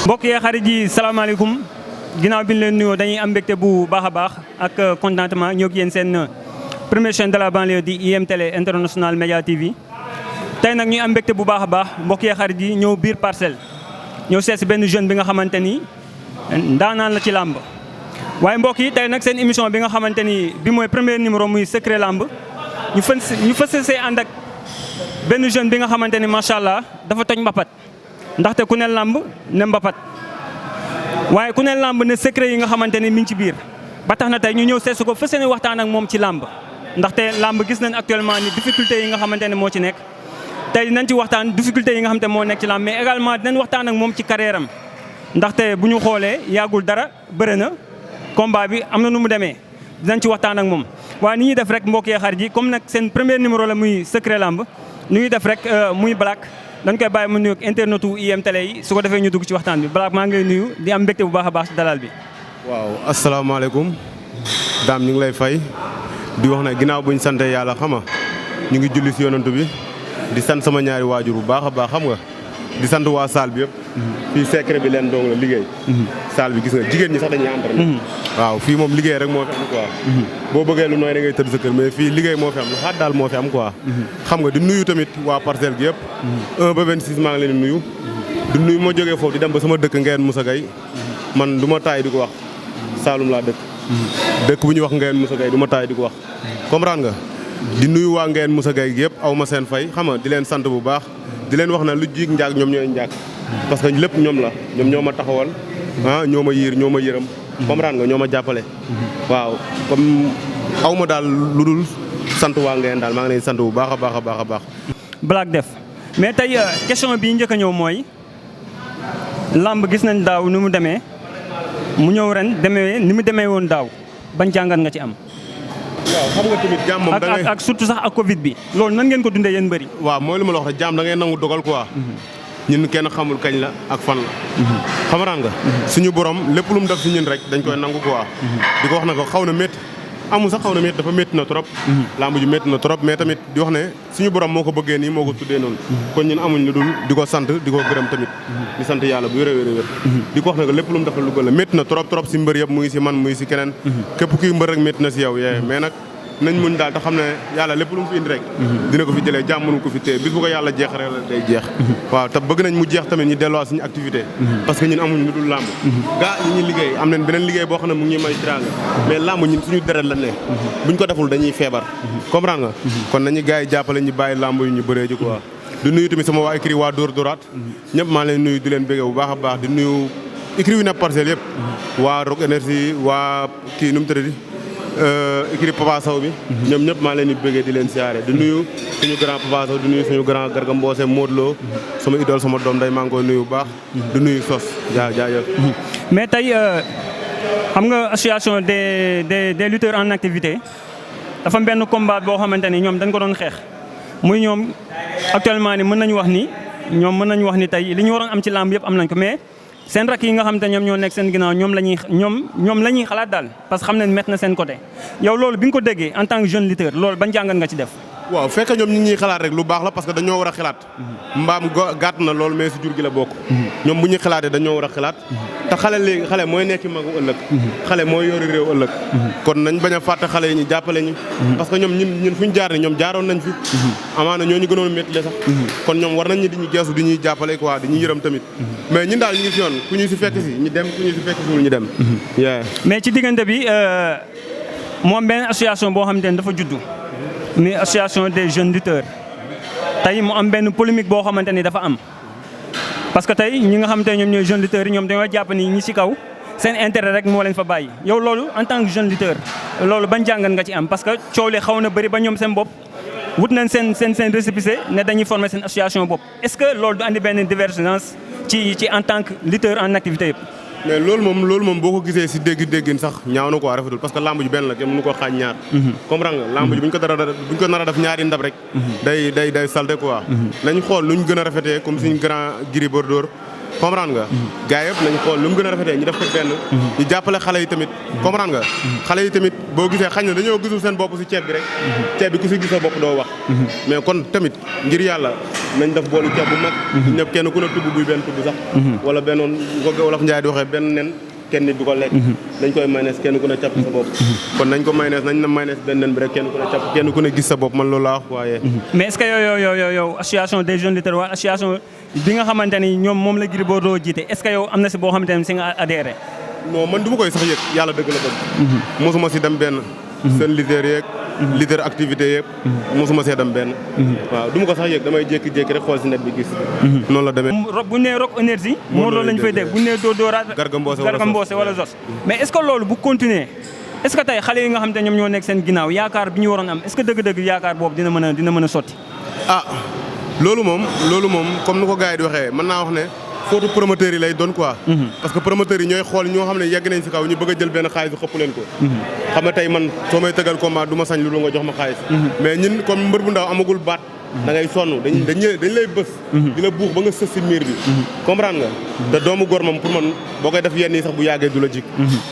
mbokk yee xarit yi salaamaaleykum ginnaaw bi ñu leen nuyoo dañuy am mbégte bu baax a baax ak contentement ñoo ngi yéen seen première chaîne de la banlieue di IM Télé International Média TV. tey nag ñuy am mbégte bu baax a baax mbokk yee xarit yi ñëw biir Parcelles ñëw seet si benn jeune bi nga xamante ni ndaanaan la ci làmb. waaye mbokk yi tey nag seen émission bi nga xamante ni bi mooy premier numéro muy secret làmb ñu fas see ànd ak benn jeune bi nga xamante ni macha allah dafa toj mbapat. ndaxte ku ne làmb ne mbapat waaye ku ne làmb ne secret yi nga xamante ne mi ngi ci biir ba tax na tey ñu ñëw seesu ko fas yéene waxtaan ak moom ci làmb ndaxte làmb gis nañ actuellement ni difficulté yi nga xamante ne moo ci nekk tey dinañ ci waxtaan difficulté yi nga xamante ne moo nekk ci làmb mais également dinañ waxtaan ak moom ci carrière am ndaxte bu ñu xoolee yàggul dara bëre na combat bi am na nu mu demee dinañ ci waxtaan ak moom waaye ni ñuy def rek mbokk yee xarit yi comme nag seen premier numéro la muy secret làmb ni ñuy def rek muy Black dañ koy bàyyi mu nuyu ak internetu IM Télé yi su ko defee ñu dugg ci waxtaan bi Black maa ngi lay nuyu di am mbégte bu baax a baax ci dalal bi. waaw asalaamaaleykum daam ñu ngi lay fay di wax ne ginnaaw bu ñu sant yàlla xam nga ñu ngi julli si yonantu bi di sant sama ñaari waajur bu baax a baax xam nga di sant waa salle bi yëpp. fii secret bi leen dong la liggéey. salle bi gis nga jigéen ñi sax dañuy entraîné. waaw fii moom liggéey rek moo fi am quoi. boo bëggee lu nooy da ngay tëdd sa kër mais fii liggéey moo fi am lu xaat daal moo fi am quoi. xam nga di nuyu tamit waa Parcelles gi yëpp. 1 ba 26 maa ngi leen di nuyu. di nuyu ma jógee foofu di dem ba sama dëkk Ngeen Moussa Gueye man du ma taay di ko wax Saalum laa dëkk. dëkk bu ñuy wax Ngeen Moussa Gueye du ma taay di ko wax. comprendre nga di nuyu waa Ngeen Moussa Gueye gi yëpp aw ma seen fay xam nga di leen sant bu baax di leen wax na lu jiig njaag ñoom ñooy njaag parce que lépp ñoom la ñoom ñoo ma taxawal ñoo ma yiir ñoo ma yërëm comprendre nga ñoo ma jàppale waaw comme aw ma daal lu dul sant waa Ngeen daal maa ngi leen sant bu baax a baax a baax a baax. Black Def mais tey question bii njëkk a ñëw mooy lamb gis nañ daaw ni mu demee mu ñëw ren demee ni mu demee woon daaw ban jàngat nga ci am. waaw xam nga tamit jaam moom da ngay ak surtout sax ak Covid bi loolu nan ngeen ko dundee yéen bëri. waaw mooy lu ma la wax rek jaam da ngay nangu dogal quoi. ñun kenn xamul kañ la ak fan la. xamaraan nga. suñu borom lépp lu mu def si ñun rek dañ koy nangu quoi. di ko wax na ko xaw na métti amul sax xaw na métti dafa métti na trop. lamb ji métti na trop mais tamit di wax ne suñu borom moo ko bëggee nii moo ko tuddee noonu. kon ñun amuñ lu dul di ko sant di ko gërëm tamit. di sant yàlla bu wér a wér. di ko wax na ko lépp lu mu defal lu gën la métti na trop trop si mbër yëpp mu ngi si man mu ngi si keneen. képp kuy mbër rek métti na si yow yee mais nag nañ muñ daal te xam ne yàlla lépp lu mu fi indi rek dina ko fi jëlee jàmm mënu ko fi téye bis bu ko yàlla jeex rek la day jeex waaw te bëgg nañ mu jeex tamit ñu delluwaat suñu activité parce que ñun amuñ lu dul làmb gaa ñi liggéey am nañ beneen liggéey boo xam ne mu ngi ñuy may tiraanga mais làmb ñun suñu deret la ne buñ ko deful dañuy feebar comprendre nga kon nañu gars yi jàppale ñu bàyyi làmb yu ñu bëree ji quoi di nuyu tamit sama waa écrit waa Dóor Dóoraat ñëpp maa leen nuyu di leen béggee bu baax a baax di nuyu écrit yu nekk Parcelles yëpp waa Rock Énergie waa kii nu mu tëddee écrit Papa Sow bi ñoom ñëpp maa leen di bëggee di leen siyaare di nuyu suñu grand Papa Sow di nuyu suñu grand Garga Mbossé Modou Lo sama idole sama doom day maa ngi koy nuyu bu baax di nuyu sos jaajëf mais tey xam nga association des lutteurs en activité dafa am benn combat boo xamante ni ñoom dañ ko doon xeex muy ñoom actuellement ni mën nañu wax ni tey li ñu waroon am ci lamb yëpp am nañ ko mais seen rakk yi nga xam te ñoom ñoo nekk seen ginnaaw ñoom la ñuy xalaat daal parce que xam ne métti na seen côté yow loolu bi nga ko déggee en tant que jeune lutteur loolu ban jàngat nga ci def. waaw fekk ñoom ñi ñuy xalaat rek lu baax la parce que dañoo war a xalaat mbaam gàtt na loolu mais si jur gi la bokk ñoom bu ñu xalaatee dañoo war a xalaat te xale léegi xale mooy nekki magu ëllëg xale mooy yori réew ëllëg kon nañ bañ a fàtte xale yi ñu jàppale ñu parce que ñoom ñun fu ñu jaar ni ñoom jaaroon nañ fi amaana ñoo ñu gënoon métti le sax kon ñoom war nañ ñi di ñu geesu di ñuy jàppale quoi di ñu yërëm tamit mais ñun daal ñu ngi si yoon ku ñu si fekk si ñu dem ku ñu si fekk si ñu dem mais ci diggante bi moom benn association boo xamante ne dafa juddu muy association des jeunes lutteurs tey mu am benn polémique boo xamante ni dafa am parce que tey ñi nga xamante ne ñoom ñooy jeunes lutteurs yi ñoom dañoo jàpp ni ñi ci kaw seen intérêt rek moo leen fa bàyyi yow loolu en tant que jeune lutteur loolu ban jàngat nga ci am parce que coow li xaw na bëri ba ñoom seen bopp wut nañ seen récépissé ne dañuy former seen association bopp est-ce que loolu du andi benn divergence ci en tant que lutteur en activité yëpp. mais loolu moom boo ko gisee si dégg-déggin sax ñaaw na quoi rafetul parce que lamb ji benn la kenn mënu ko xaaj ñaar. comprendre nga lamb ji bu ñu ko nar a def ñaari ndab rek. day salte quoi. nañ xool nuñ gën a rafetee comme suñ grand Gris Bordeaux comprendre nga. gars yëpp nañ xool lu mu gën a rafetee ñu def ko benn. ñu jàppale xale yi tamit. comprendre nga. xale yi tamit boo gisee xañ na dañoo gisul seen bopp si ceeb bi rek. ceeb bi ku si gis sa bopp doo wax. mais kon tamit ngir yàlla nañ def boolu ceeb bu mag. ñëpp kenn ku ne tubb buy benn tubb sax. wala bennoon ko wolof Njaay di waxee benn nen kenn nit du ko lekk. dañ koy mayonnaise kenn ku ne capp sa bopp. kon nañ ko mayonnaise nañ na mayonnaise benn nen bi rek kenn ku ne capp kenn ku ne gis sa bopp man loolu laa wax waaye. mais est-ce que yow association des jeunes lutteurs wala association bi nga xamante ni ñoom moom la Gris Bordeaux jiite est-ce que yow am na si boo xamante ne si nga adhéré. non man du ma koy sax yëg yàlla dëgg la bëgg. mosuma si dem benn. seen leader yeeg. leader activité yëpp. mosuma see dem benn. waaw du ma ko sax yëg damay jékki-jékki rek xool si net bi gis. noonu la demee. bu ñu nee Rock Énergie. moo loolu lañ fay dégg bu ñu nee Dóoraat. Garga Mbossé wala Zos. mais est-ce que loolu bu continuer est-ce que tey xale yi nga xam te ñoom ñoo nekk seen ginnaaw yaakaar bi ñu waroon am est-ce que dëgg-dëgg yaakaar boobu dina mën a sotti. ah loolu moom comme ni ko gars yi di waxee mën naa wax ne footu promoteurs yi lay doon quoi. parce que promoteurs yi ñooy xool ñoo xam ne yegg nañ si kaw ñu bëgg a jël benn xaalis xëpp leen ko. xam nga tey man soo may tëgal combat du ma sañ lu nga jox ma xaalis. mais ñun comme mbër bu ndaw amagul baat. da ngay sonn dañ lay bës. di la buux ba nga sës si miir bi. comprendre nga te doomu góor moom pour man boo koy def yenn yi sax bu yàggee du la jik.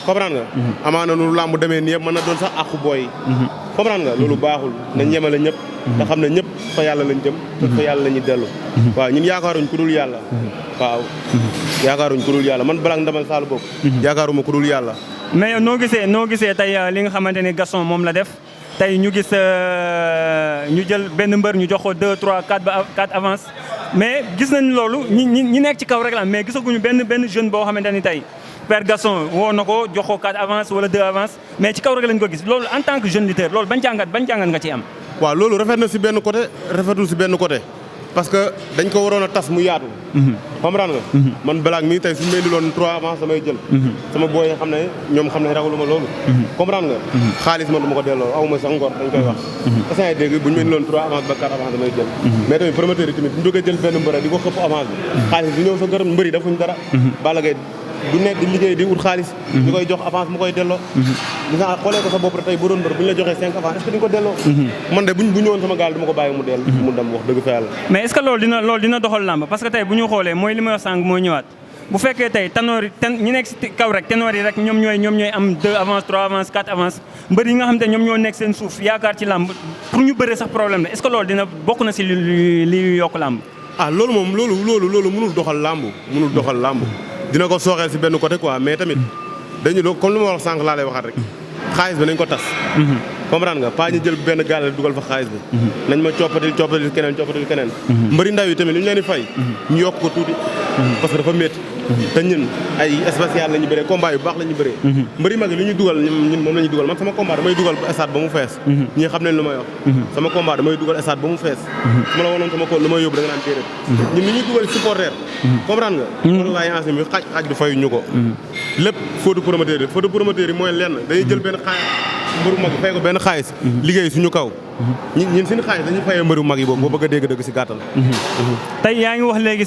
comprendre nga. amaana nu làmb demee nii yëpp mën na doon sax àqu booy yi. comprendre nga loolu baaxul nañ yemale ñëpp. te xam ne ñëpp fa yàlla lañ jëm. te fa yàlla la ñuy dellu. waaw ñun yaakaaruñ ku dul yàlla. waaw yaakaaruñ ku dul yàlla man Black Ndamal Sall bokk. yaakaaruma ku dul yàlla. mais yow noo gisee tey li nga xamante ni Gaston moom la def. tey ñu gis ñu jël benn mbër ñu jox ko 2 3 4 avance mais gis nañ loolu ñi nekk ci kaw rek la mais gisaguñu benn jeune boo xamante ni tey Père Gaston woo na ko jox ko 4 avance wala 2 avance mais ci kaw rek lañ ko gis loolu en tant que jeune lutteur loolu ban jàngat nga ci am. waaw loolu rafet na si benn côté rafetul si benn côté parce que dañ ko waroon a tas mu yaatu. comprendre nga. man Black mii tey suñu may indiloon 3 avance damay jël. sama booy xam ne ñoom xam ne ragaluma loolu. comprendre nga. xaalis man du ma ko delloo aw ma sax ngor dañ koy wax. est-ce que dégg bu ñu may indiloon 3 avance ba 4 avance damay jël. mais tamit promoteur yi tamit bu ñu bëggee jël benn mbër di ko xëpp avance bi. xaalis bi ñëw sa gërëm mbëri defuñ dara. Balla Gaye du nekk di liggéey di ut xaalis. ñu koy jox avance mu koy delloo. di nga xoolee ko sa bopp rek tey bu doon mbër bu ñu la joxee 5 avance est-ce que di nga ko delloo. man de bu ñëwoon sama gaal du ma ko bàyyi mu dellu. mu dem wax dëgg fa yàlla. mais est-ce que loolu dina doxal làmb parce que tey bu ñu xoolee mooy li ma wax sànq mooy ñëwaat bu fekkee tey ñi nekk si kaw rek ténor yi rek ñoom ñooy am 2 avance 3 avance 4 avance mbër yi nga xam te ñoom ñoo nekk seen suuf yaakaar ci làmb pour ñu bëree sax problème la est-ce que loolu dina bokk na si li yokk làmb. ah loolu moom loolu mënul doxal làmb dina ko sooxeel si benn côté quoi mais tamit dañu comme lu ma wax sànq laa lay waxaat rek xaalis bi nañ ko tas. comprendre nga pas ñu jël benn gaal dugal fa xaalis bi. nañ ma coppatil keneen. mbëri ndaw yi tamit li ñu leen di fay. ñu yokk ko tuuti. parce que dafa métti. te ñun ay spécial la ñu bëree combat yu baax la ñu bëree. mbëri mag yi li ñuy dugal ñun moom la ñuy dugal man sama combat damay dugal stade ba mu fees. ñii xam nañ lu may wax. sama combat damay dugal stade ba mu fees. su ma la wanoon sama ko lu may yóbbu da nga naan téeréet. ñun li ñuy dugal supporter. comprendre nga. wallaay ancien bi xaaj du fayu ñu ko. lépp faute promoteur yi mooy lenn dañuy jël benn xaalis mbëru mag yi fay ko benn xaalis liggéey suñu kaw ñun suñu xaalis dañuy fayee mbëru mag yi boobu boo bëgg a dégg-dëgg si gàttal. tey yaa ngi wax léegi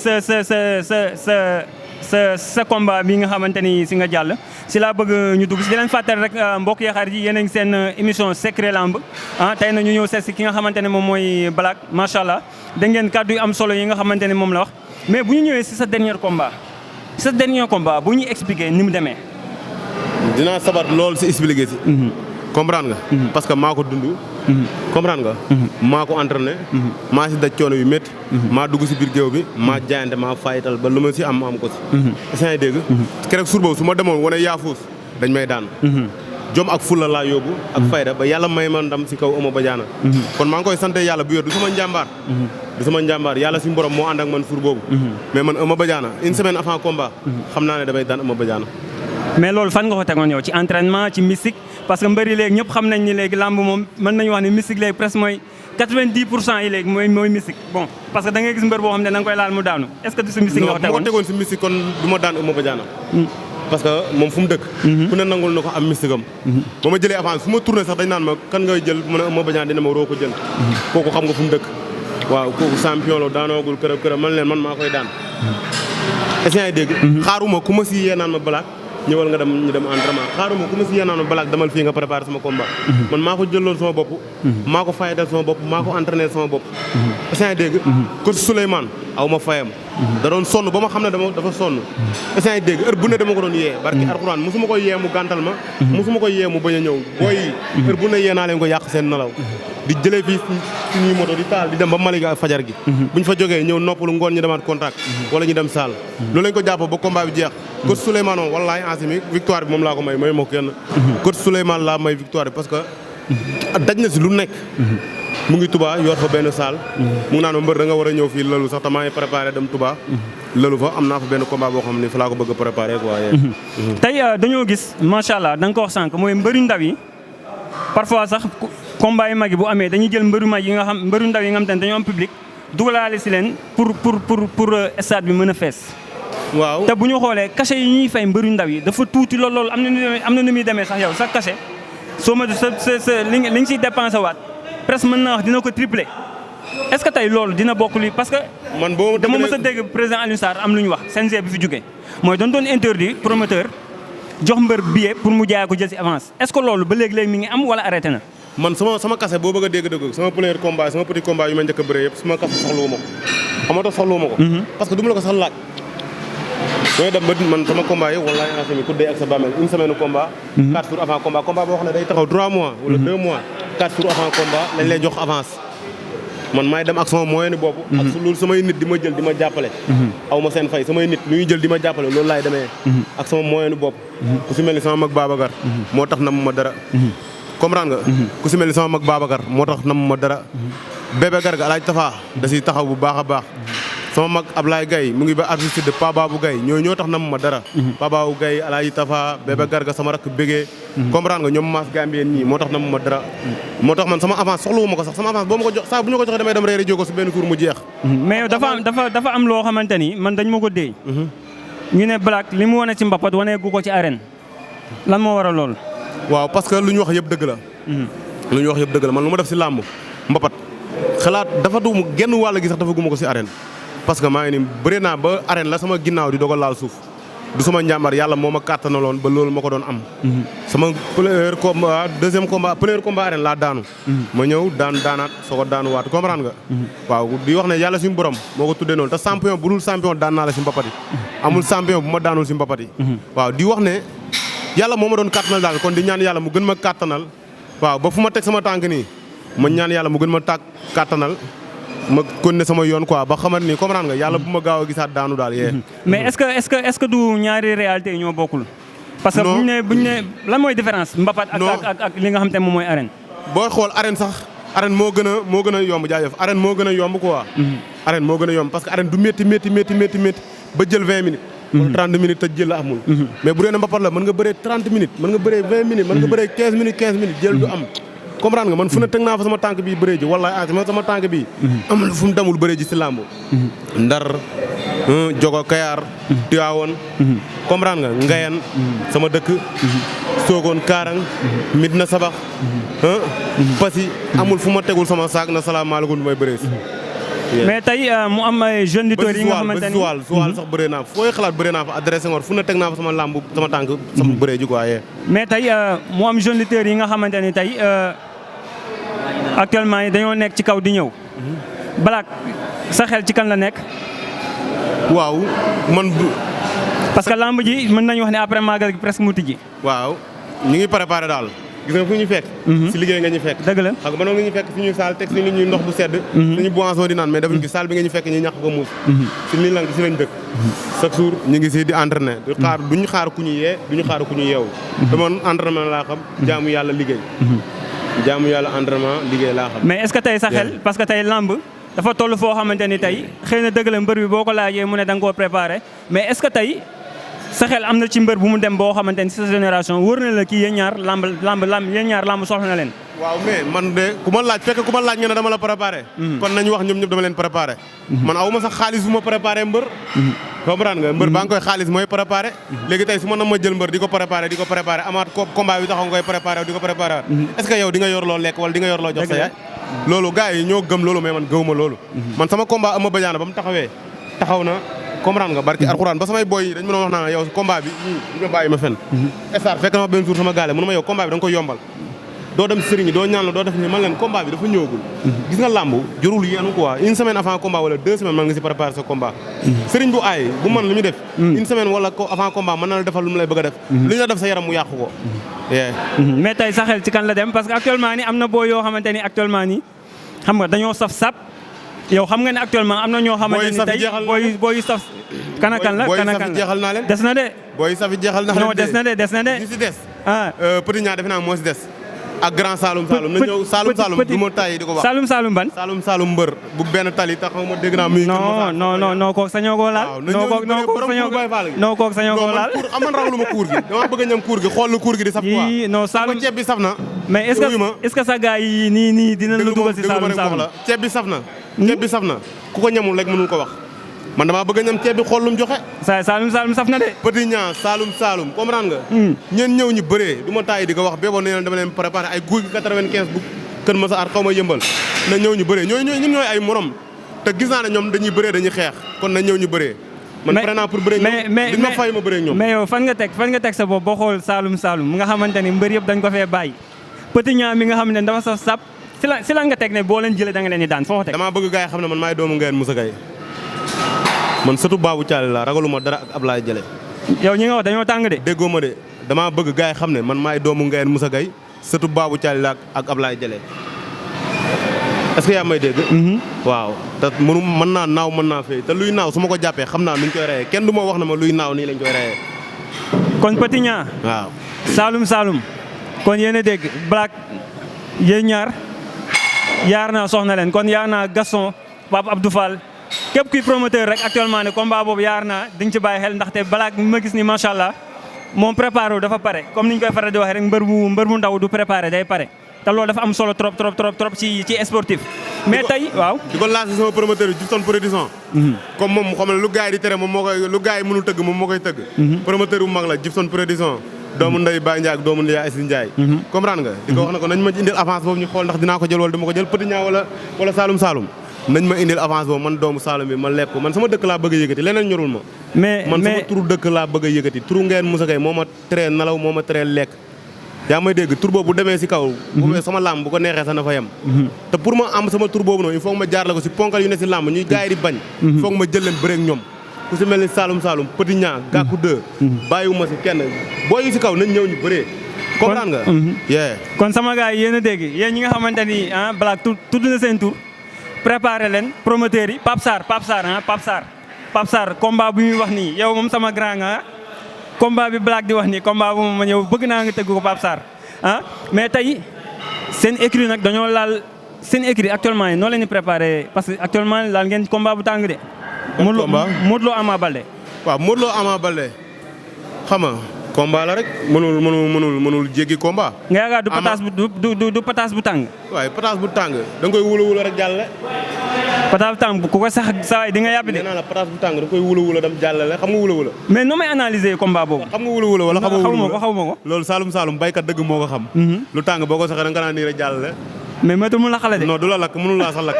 sa combat bi nga xamante ni si nga jàll si laa bëgg ñu dugg si di leen fàttali rek mbokk yi xarit yi yéen a ngi seen émission Secret Lamb tey na ñu ñëw seet si ki nga xamante ne moom mooy Black macha allah da ngeen kàddu yu am solo yi nga xamante ne moom la wax mais bu ñu ñëwee si sa dernier combat bu ñu expliquer ni mu demee. dinaa sabat lool si expliquer si. comprendre nga. parce que maa ko dund. comprendre nga. maa ko entraîné. maa si daj coono yu métti. maa dugg si biir géew bi maa jaayante maa fayital ba lu ma si am ko si. est-ce que dégg. keroog suur boobu su ma demoon wane yaafuus dañ may daan. jom ak fulla laa yóbbu. ak fayda ba yàlla may ma ndam si kaw Ouma Badiana. kon maa ngi koy sant yàlla bu yor du sama njàmbaar. yàlla si borom moo ànd ak man suur boobu. mais man Ouma Badiana une semaine avant combat. xam naa ne damay daan Ouma Badiana. mais loolu fan nga ko tegoon yow ci entraînement ci mystique parce que mbëri léegi ñëpp xam nañ ni léegi lamb moom mën nañu wax ne mystique léegi presque mooy 90% yi léegi mooy mystique bon parce que da ngay gis mbër boo xam ne da nga koy laal mu daanu est-ce que du si mystique nga ko tegoon ma ko tegoon si mystique kon du ma daan Ouma Badiana parce que moom fu mu dëkk ku ne nangul na ko am mystique am ba ma jëlee avance fu ma tourné sax dañ naan ma kan ngay jël mën a ma bañaan dina ma roo ko jël kooku xam nga fu mu dëkk waaw kooku champion la daanoogul kërëb man leen man maa koy daan est-ce que dégg xaaruma ku ma si yee naan ma Black ñëwal nga dem ñu dem entraînement xaaruma ku ma si yee naan ma Black demal fii nga préparé sama combat man maa ko jëloon sama bopp maa ko fayadal sama bopp maa ko entraîné sama bopp est-ce que dégg coach Souleymane aw ma fayam da doon sonn ba ma xam ne dafa sonn est-ce que dégg heure bu ne dama ko doon yee barki alxuraan musuma ko yee mu gàntal ma musuma ko yee mu bañ a ñëw booy heure bu ne yee naa leen ko yàq seen nelaw di jëlee fii suñuy moto di taal di dem ba Malika fajar gi buñ fa jógee ñëw noppalu ngoon ñu demaat contact wala ñu dem salle loolu lañ ko jàpp ba combat bi jeex coach Souleymane moom wallaahi ansimi victoire bi moom laa ko may ma kenn coach Souleymane laa may victoire bi parce que daj na si lu nekk mu ngi Touba yor fa benn salle mu ngi naan ma mbër da nga war a ñëw fii lalu sax te maa ngi préparé dem Touba lalu fa am naa fa benn combat boo xam ne fa laa ko bëgg a préparé quoi tey dañoo gis macha allah da nga ko wax sànq mooy mbëru ndaw yi parfois sax combat yi mag yi bu amee dañuy jël mbëru mag yi nga xam mbëru ndaw yi nga xam te ne dañoo am public dugalaale si leen pour stade bi mën a fees waaw te bu ñu xoolee cachet yi ñuy fay mbëru ndaw yi dafa tuuti lool am na nu muy demee sax yow sa cachet soo ma sa li nga siy dépensé waat presque mën naa wax dina ko tripler est-ce que tey loolu dina bokk li parce que man boo dama mës a dégg président Alioune Sarr am lu ñu wax CNG bi fi jógee mooy doon interdit promoteur jox mbër billet pour mu jaay ko jël si avance est-ce que loolu ba léegi mi ngi am wala arrêté na man sama kase boo bëgg a dégg sama premier combat sama petit combat yu ma njëkk a bëree yëpp sama kase soxlawu ma ko xam nga tax soxlawu ma ko parce que du ma la ko sax laaj mooy dem ba man sama combat yi wallaahi asami ku dee ak sa bàmmeel une semaine combat 4 jours avant combat boo xam ne day taxaw 3 mois wala 2 mois 4 jours avant combat lañ lay jox avance man maay dem ak sama moyen ni bopp ak su loolu samay nit di ma jël di ma jàppale aw ma seen fay samay nit lu ñuy jël di ma jàppale loolu laay demee ak sama moyen ni bopp ku si mel ni sama mag Babacar moo tax nam ma dara comprendre nga ku si mel ni sama mag Babacar moo tax nam ma dara bébé Garga alaaj Tafa da si taxaw bu baax a baax sama mag Ablaye Gaye mu ngi ba artiste de Pa Babou Gaye ñoo tax nam ma dara Pa Babou Gaye alaaji Tafa bébé Garga sama rakk bégee comprendre nga ñoom maas Gambien ñii moo tax nam ma dara moo tax man sama avance soxlawu ma ko sax sama avance boo ma ko jox saa bu ñu ko joxee damay dem reeri jógo si benn tour mu jeex mais dafa am loo xamante ni man dañ ma ko déey ñu ne Black li mu wane ci mbapat wane gu ko ci arène lan moo waral loolu waaw parce que lu ñu wax yëpp dëgg la lu ñu wax yëpp dëgg la man lu ma def si làmb mbapat xalaat dafa dugg genn wàll gi sax dafa guma ko si arène parce que maa ngi ni bëri naa ba arène la sama ginnaaw di dogal laal suuf du sama njàmbar yàlla moo ma kàttanaloon ba loolu ma ko doon am sama premier combat deuxième combat premier combat arène laa daanu ma ñëw daanaat soo ko daanu waat comprendre nga waaw di wax ne yàlla suñu borom moo ko tuddee noonu te champion bu dul champion daan naa la si mbapat yi amul champion bu ma daanul si mbapat yi waaw di wax ne yàlla moo ma doon kàttanal daal kon di ñaan yàlla mu gën ma kàttanal waaw ba fu ma teg sama tànk nii ma ñaan yàlla mu gën ma kàttanal ma kon ne sama yoon quoi ba xamante ni comprendre nga yàlla bu ma gaaw a gisaat daanu daal yee. mais est-ce que du ñaari réalité ñoo bokkul. parce que buñ ne lan mooy différence. mbapat ak li nga xam te moom mooy arène. booy xool arène sax arène moo gën a yomb jaajëf arène moo gën a yomb quoi. arène moo gën a yomb parce que arène du métti ba jël 20 minutes. wala 30 minutes te jël la amul. mais bu dee ne mbapat la mën nga bëree 30 minutes mën nga bëree 20 minutes mën nga bëree 15 minutes jël du am. comprendre nga man fu ne teg naa fa sama tànk bii bëree ji wala sama tànk bii amul fu mu demul bëree ji si làmb Ndar Jogo Kayaar Tiwaawoon comprendre nga Ngayan sama dëkk Soogoon Kaarang Midna Sabax Passy amul fu ma tegul sama saak na salaamaaleykum du may bëree si mais tey mu am ay jeunes lutteurs yi nga xamante ni suwaal sax bëree naa fooy xalaat bëree naa fa adressé ngor fu ne teg naa fa sama làmb sama tànk sama bëree ji quoi yee mais tey mu am jeunes lutteurs yi nga xamante ni tey actuellement yi dañoo nekk ci kaw di ñëw Black sa xel ci kan la nekk waaw man parce que lamb ji mën nañu wax ne après magal gi presque mu tijji waaw ñu ngi préparé daal gis nga fu ñu fekk si liggéey nga ñu fekk dëgg la xam nga mënoon nga ñu fekk suñu saal teg si nit ñuy ndox bu sedd suñu boisson di naan mais defuñu gis saal bi nga ñu fekk ñu ñàkk ko muus si nii lang si lañ dëkk chaque jour ñu ngi si di entraîné du xaar duñu xaar ku ñu yee duñu xaar ku ñu yeewu te man entraînement laa xam jaamu yàlla liggéey jaamu yàlla entraînement liggéey laa xam mais est-ce que tey sa xel parce que tey lamb dafa toll foo xamante ni tey xëy na dëgg la mbër bi boo ko laajee mu ne da nga koo préparé mais est-ce que tey sa xel am na ci mbër bu mu dem boo xamante ni si sa génération wër na la kii yéen ñaar lamb yéen ñaar lamb soxla na leen. waaw mais man de ku ma laaj fekk ku ma laaj nga ne dama la préparé. kon nañu wax ñoom ñëpp dama leen préparé. man aw ma sax xaalis bu ma préparé mbër. comprendre nga mbër baa ngi koy xaalis mooy préparé léegi tey su ma na ma jël mbër di ko préparé amaat combat bi taxaw nga koy préparé di ko préparé est-ce que yow di nga yor loo lekk wala di nga yor loo jox sa yaay loolu gars yi ñoo gëm loolu mais man gëwuma loolu man sama combat Ama Badiane ba mu taxaw na comprendre nga barki alxuraan ba samay boy dañ mën a wax naa yow combat bi di nga bàyyi ma fen estar fekk na ma benn jour sama gaale mënu ma yow combat bi da nga koy yombal doo dem sëriñ doo ñaan la doo def ni man leen combat bi dafa ñëwagul gis nga làmb jurul yéenu quoi une semaine avant combat wala 2 semaines man nga si préparer sa combat sëriñ bu aay bu mën lu ñu def une semaine wala avant combat mën na la defal lu mu lay bëgg a def lu ñu la def sa yaram mu yàqu ko mais tey sa xel ci kan la dem parce que actuellement ni am na boo yoo xamante ni actuellement ni xam nga dañoo saf sap yow xam nga ne actuellement am na ñoo xamante ni tey booy yu saf kan ak kan la kan ak kan la jeexal naa leen des na de booy safi jeexal naa leen non des na de ñu si des Petit Niang defe naa moo si des ak grand Saloum na ñëw Saloum du ma tayi di ko wax Saloum ban Saloum mbër bu benn tali tax ma dégg naa muy non kooku sañoo koo laal non kooku sañoo koo laal aman raxlu ma kuur gi dama bëgg a ñam kuur gi xool kuur gi di saf quoi non Saloum ceeb bi saf na mais est-ce que sa gars yi nii dinañ la dugal si Saloum ceeb bi saf na ku ko ñamul rek mënul ko wax man damaa bëgg a ñam ceeb bi xool lu mu joxe. Saloum saf na de. Petit Niang Saloum comprendre nga. ñeen ñëw ñu bëree du ma taay di ko wax béboon na dama leen préparé ay guy 95 bu Kër Masar xaw ma yëmbal na ñëw ñu bëree ñun ñooy ay morom te gis naa ne ñoom dañuy bëree dañuy xeex kon na ñëw ñu bëree. man pare naa pour bëree ñoom duñ ma fay ma bëree ñoom. mais yow fan nga teg sa bopp boo xool Saloum nga xamante ni mbër yëpp dañ ko fee bàyyi Petit Niang mi nga xam ne dafa saf sap si lan nga teg ne boo leen jëlee da nga leen di daan foo ko teg. damaa bëgg gars yi xam ne man maay doomu Ngayeen Moussa Gaye man sëtu Babou Thialé la ragaluma dara ak Ablaye Jale. yow ñi nga wax dañoo tàng de. déggoo ma de damaa bëgg gars yi xam ne man maay doomu Ngayeen Moussa Gaye sëtu Babou Thialé la ak Ablaye Jale. est-ce que yaa may dégg. waaw te mën naa naaw mën naa fay te luy naaw su ma ko jàppee xam naa nuñ koy reyee kenn du ma wax na ma luy naaw nii lañ koy reyee. kon Petit Niang. waaw Saloum. kon yéen a dégg Black yéen ñaar yaar naa soxna leen kon yaar naa Gaston Pape Abdou Fall. képp kuy promoteur rek actuellement ne combat boobu yaar naa di nga ci bàyyi xel ndaxte Black mi ma gis ni macha allah moom préparé wu dafa pare comme ni ñu koy faral di waxee rek mbër mu ndaw du préparé day pare te loolu dafa am solo trop ci sportif. mais tey waaw. di ko lancé sama promoteur bi Jibson production. comme moom xam ne lu gars yi di tere moom moo koy lu gars yi mënul tëgg moom moo koy tëgg. promoteur bu mag la Jibson production. doomu Ndeye Baye Ndiaye ak doomu Ndeye Assis Ndiaye. comprendre nga. di ko wax ne ko nañ ma indil avance boobu ñu xool ndax dinaa ko jël wala dama ko jël Petit Niang wala Saloum. nañ ma indil avance boobu man doomu Saloum bi ma lekk ko man sama dëkk laa bëgg a yëkkati leneen ñorul ma. man sama turu dëkk laa bëgg a yëkkati turu Ngayeen Moussa Gaye moo ma teree nalaw moo ma teree lekk. yaa may dégg tur boobu bu demee si kaw. bu sama làmb bu ko neexee sax na fa yem. te pour ma am sama tur boobu noonu il faut ma jaar la ko si ponkal yu ne si làmb ñuy gars yi di bañ. il faut ma jël leen bëre ak ñoom. ku si mel ni Saloum Petit Niang Gakou 2. bàyyiwuma si kenn boo yi si kaw nañ ñëw ñu bëree. comprendre nga. kon sama gars yi yéen a dégg yéen ñi nga xamante ni Black tudd na seen tur préparé leen promoteurs yi Pape Sarr combat bu muy wax nii yow moom sama grand nga combat bi Black di wax nii combat bu moom yow bëgg naa nga tëgg ko Pape Sarr mais tey seen écurie nag dañoo laal seen écurie actuellement yi noo leen di préparé parce que actuellement laal ngeen combat bu tàng de. Modou Lo Ama Baldé. waaw Modou Lo Ama Baldé xam nga combat la rek mënul jéggi combat. nga yaakaar du pataas bu tàng. waaye pataas bu tàng da nga koy wula rek jàllale. pataas bu tàng ku ko sax saa yi di nga yàbbi de. nee naa la pataas bu tàng da nga koy wula dem jàllale xam nga wula. mais noo may analyser combat boobu. xam nga wula wala xaw ma ko. loolu Saloum baykat dëgg moo ko xam. lu tàng boo ko saxee da nga naan nii rek jàllale. mais météo mu la xale de. non du la lakk mënul laa sax lakk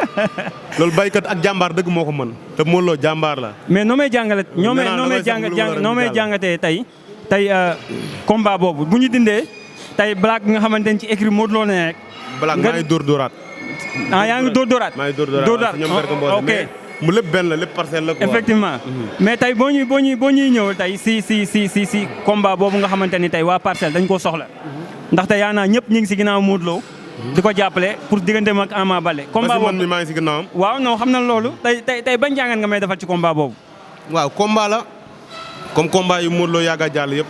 loolu baykat ak jàmbaar dëgg moo ko mën te Modou Lo jàmbaar la. mais noo may jàngatee tey combat boobu bu ñu dindee tey Black bi nga xamante ne ci écrit Modou Lo ne rek. Black maa ngi dóoraat. yaa ngi dóoraat. maa ngi dóoraat ok mu lépp benn la lépp parcelle la quoi. effectivement mais tey boo ñuy ñëw tey si combat boobu nga xamante ni tey waa parcelle dañ koo soxla. ndaxte yaa naa ñëpp ñu ngi si ginnaaw Modou Lo di ko jàppale pour digganteem ak Ama Baldé. combat boobu man mi maa ngi si ginnaawam. waaw non xam na loolu tey ban jàngat nga may defal ci combat boobu. waaw combat la comme combat yu Modou Lo yàgg a jàll yëpp.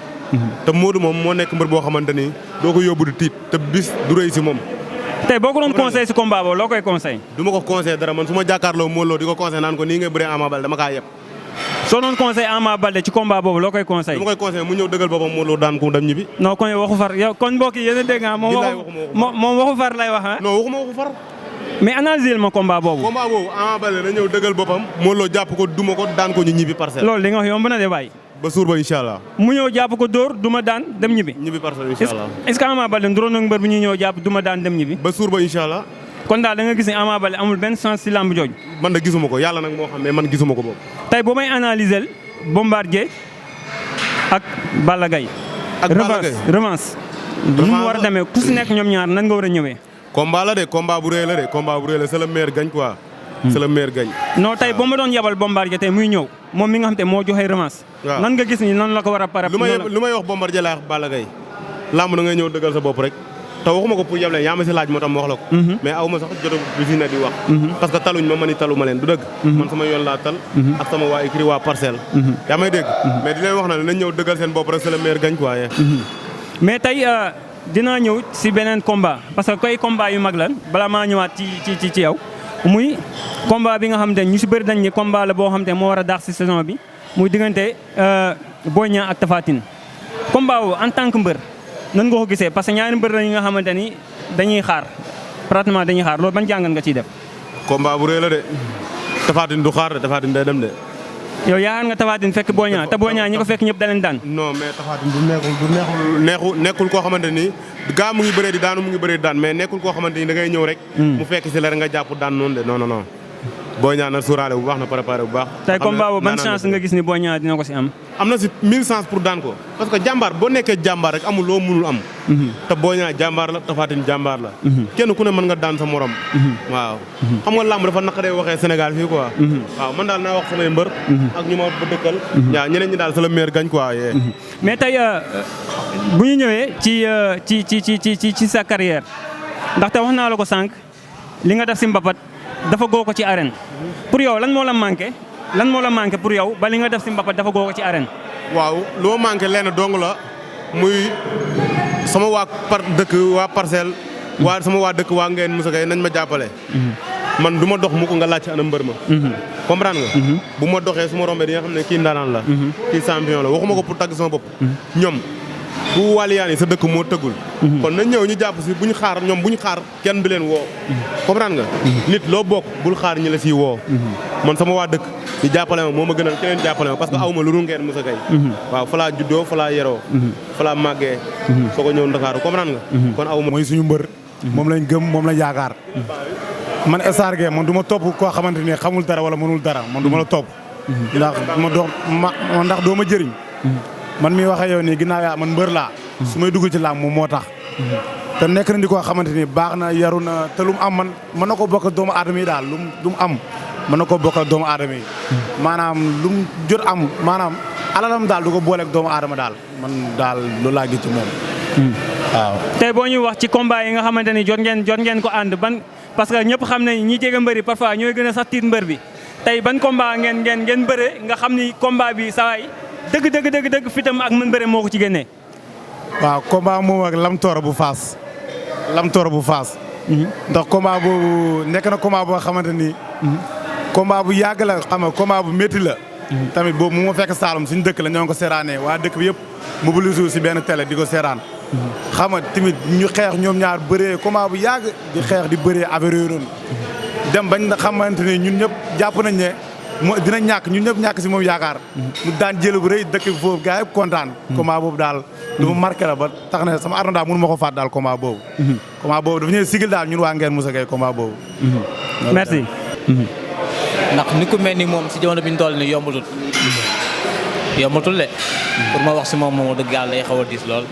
te Modou moom moo nekk mbër boo xamante ni doo ko yóbbu di tiit te bis du rëy si moom. tey boo ko doon conseil si combat boobu loo koy conseil. du ma ko conseil dara man su ma jàkkaarloo Modou Lo di ko conseil naan ko nii ngay bëree Ama Baldé dama kaa yeb. soo doon conseil Ama Baldé ci combat boobu loo koy conseil. du ma koy conseil mu ñëw dëggal boppam Modou Lo daan ko dem ñibbi. non kon waxu far yow kon mbokk yi yéen a dégg moom waxu far lay wax non waxuma waxu far. mais analyser ma combat boobu. combat boobu Ama Baldé na ñëw dëggal boppam Modou Lo jàpp ko duma ko daan ko ñu ñibbi parcelle. loolu li nga wax yomb na de waay. ba suur ba incha allah. mu ñëw jàpp ko dóor duma daan dem ñibbi. ñibbi parcelle incha allah. est-ce que Ama Baldé ndoroon ak mbër bu ñuy ñëw jàpp duma daan dem ñibbi. ba suur ba incha allah. kon daal da nga gis ne Ama Baldé amul benn sens ci làmb jooju. man de gisuma ko yàlla nag moo xam mais man gisuma ko boobu. tey boo may analyser Bombardier ak Balla Gaye. ak Balla Gaye revanche. nu mu war a demee ku si nekk ñoom ñaar nan nga war a ñëwee. combat la de combat bu rëy la de combat bu rëy la c'est le meilleur gagne quoi. c'est le meilleur gagne. non tey boo ma doon yabal Bombardier tey muy ñëw moom mi nga xam te moo joxe revanche. waaw nan nga gis ni nan la ko war a pare. lu may wax Bombardier laa wax Balla Gaye. làmb da ngay ñëw dëggal sa bopp rek. te waxuma ko pour yab leen yaa ma si laaj moo tax ma wax la ko. mais aw ma sax jot bi si ne di wax. parce que taluñ ma mani talu ma leen du dëgg. man sama yoon laa tal. ak sama waa écrit waa parcelle. yaa may dégg. mais di leen wax na ne nañ ñëw dëggal seen bopp rek c'est le meilleur gagne quoi. mais tey dinaa ñëw si beneen combat parce que koy combat yu mag lan balaa maa ñëwaat ci yow muy combat bi nga xam te ñu si bëri dañ ni combat la boo xam te moo war a daax si saison bi muy diggante Boy Niang ak Tapha Tine. combat wu en tant que mbër nan nga ko gisee parce que ñaari mbër la ñi nga xamante ni dañuy xaar pratiquement dañuy xaar loolu ban jàngat nga ciy def. combat bu rëy la de Tapha Tine du xaar de Tapha Tine day dem de. yow yaakaar nga Tapha Tine fekk Boy Niang te Boy Niang ñi ko fekk ñëpp da leen daan. non mais Tapha Tine nekkul koo xamante ni gaa mu ngi bëree di daanu mu ngi bëree di daan mais nekkul koo xamante ni da ngay ñëw rek. mu fekk si la rek nga jàpp daan noonu de non non non. Boy Niang na suuraale bu baax na préparé bu baax. tey combat boobu ban chance nga gis ni Boy Niang dina ko si am. am na si 1000 chance pour daan ko parce que jàmbaar boo nekkee jàmbaar rek amul loo mënul am. te Boy Niang jàmbaar la Tapha Tine jàmbaar la. kenn ku ne mën nga daan sa morom. waaw xam nga làmb dafa naqaree waxee Sénégal fii quoi. waaw man daal naa wax samay mbër. ak ñu ma ba dëkkal. waaw ñeneen ñi daal c'est le meilleur gagne quoi. mais tey bu ñu ñëwee ci sa carrière ndaxte wax naa la ko sànq li nga def si mbapat dafa goo ko ci arène pour yow lan moo la manqué pour yow ba li nga def si mbapat dafa goo ko ci arène. waaw lu ma manqué lenn dong la muy sama waa dëkk waa parcelle. sama waa dëkk waa ngeen Moussa Gueye nañ ma jàppale. man du ma dox mu ko nga laaj ana mbër ma. comprendre nga. bu ma doxee su ma rombee di nga xam ne kii ndaanaan la. kii champion la waxuma ko pour tagg sama bopp. ñoom bu waliyaan sa dëkk moo tëggul. kon nañ ñëw ñu jàpp si bu ñu xaar ñoom bu ñu xaar kenn du leen woo. comprendre nga. nit loo bokk bul xaar ñi la siy woo. man sama waa dëkk di jàppale ma moo ma gënal keneen jàppale ma parce que aw ma lu dul ngeen Moussa Gueye. waaw fa laa juddoo fa laa yeroo. fa laa màggee. soo ko ñëw Ndakaaru comprendre nga. kon aw ma mooy suñu mbër. moom lañ gëm moom lañ yaakaar. man Star Gueye man du ma topp koo xamante ni xamul dara wala mënul dara man du ma la topp. ndax doo ma jëriñ. man mi waxee yow nii ginnaaw yaa man mbër laa. su may dugg ci làmb moom moo tax. te nekk na di koo xamante ni baax na yaru na te lu mu am man mën na ko bokk doomu aadama yi daal lu mu am mën na ko bokk doomu aadama yi. maanaam lu mu jot am maanaam alalam daal du ko booleeg doomu aadama daal man daal loolu laa gis ci moom. waaw. tey boo ñuy wax ci combat yi nga xamante ni jot ngeen ko ànd ban parce que ñëpp xam ne ñi jege mbëri parfois ñooy gën a sax tiit mbër bi tey ban combat ngeen bëre nga xam ni combat bi sawaay dëgg fitam ak mën bëre moo ko ci génnee. waaw combat moom ak Lamtoor bu Faas. ndax combat boobu nekk na combat boo xamante ni. combat bu yàgg la xam nga combat bu métti la. tamit boobu mu ma fekk Saalum suñu dëkk la ñoo ngi ko seeraanee waa dëkk bi yëpp mobilisé si benn télé di ko seeraan. xam nga tamit ñu xeex ñoom ñaar bëree combat bu yàgg di xeex di bëree affaire yooyu noonu dem bañ nga xamante ne ñun ñëpp jàpp nañ ne dina ñàkk ñun ñëpp ñàkk si moom yaakaar. mu daan jël bu rëy dëkk bi foofu gars yëpp kontaan. combat boobu daal lu mu marqué la ba tax na sama àdduna daal mënu ma ko faat daal combat boobu. combat boobu dafa ñëw sigil daal ñun waa ngeen Moussa Gueye combat boobu. merci. ndax ni ku mel ni moom si jamono bi ñu toll nii yombatul de. pour ma wax si moom moom dëgg yàlla day xaw a diis lool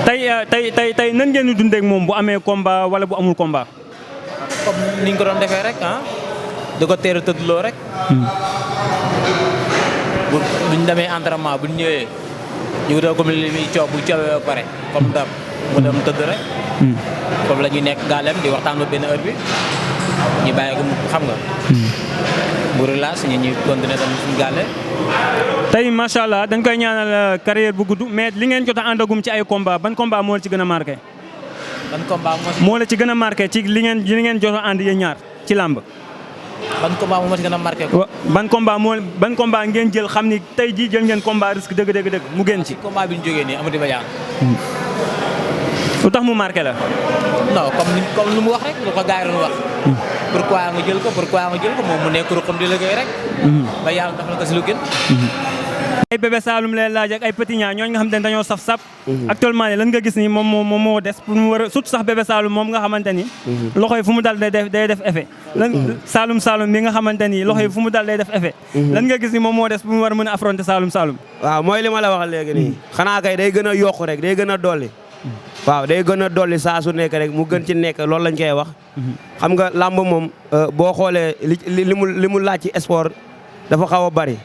waaw. tey nan ngeen di dundee ak moom bu amee combat wala bu amul combat. comme ni ñu ko doon defee rek di ko teel a tëddloo rek. buñ demee entraînement buñ ñëwee ñu wutal ko li muy coow bu coowee ba pare comme dam mu dem tëdd rek. comme la ñuy nekk gaalem di waxtaan ba benn heure bi ñu bàyyi ko mu xam nga. bu relax ñuy continuer tamit suñu gàlle. tey macha allah dañ koy ñaanal carrière bu gudd mais li ngeen jot a àndagum ci ay combat ban combat moo la ci gën a marqué. ban combat moo la ci gën a marqué ci li ngeen jot a ànd yéen ñaar ci làmb. ban combat moo ma ci gën a marqué ko. ban combat ngeen jël xam ni tey jii jël ngeen combat risque dëgg mu génn ci. combat bi ñu jógee nii Amady Badiane. lu tax mu marqué la. non comme lu mu wax rek lu ko gars yi doon wax. pourquoi nga jël ko moom mu nekk ruqam di liggéey rek. ba yàlla dafa la ko si lu gën. ay bébé Saloum lay laaj ak ay Petit Niang ñooñu nga xamante ne dañoo saf sap. actuellement lan nga gis ni moom moo des pour mu war a surtout sax bébé Saloum moom nga xamante ni. loxo yi fu mu dal day def effet. lan Saloum bi nga xamante ni loxo yi fu mu dal day def effet. lan nga gis ni moom moo des pour mu war a mën a affronter Saloum. waaw mooy li ma la wax léegi nii. xanaa kay day gën a yokku rek day gën a dolli. waaw day gën a dolli saa su nekk rek mu gën ci nekk loolu lañ koy wax. xam nga làmb moom boo xoolee li mu laaj ci sport dafa xaw a bari.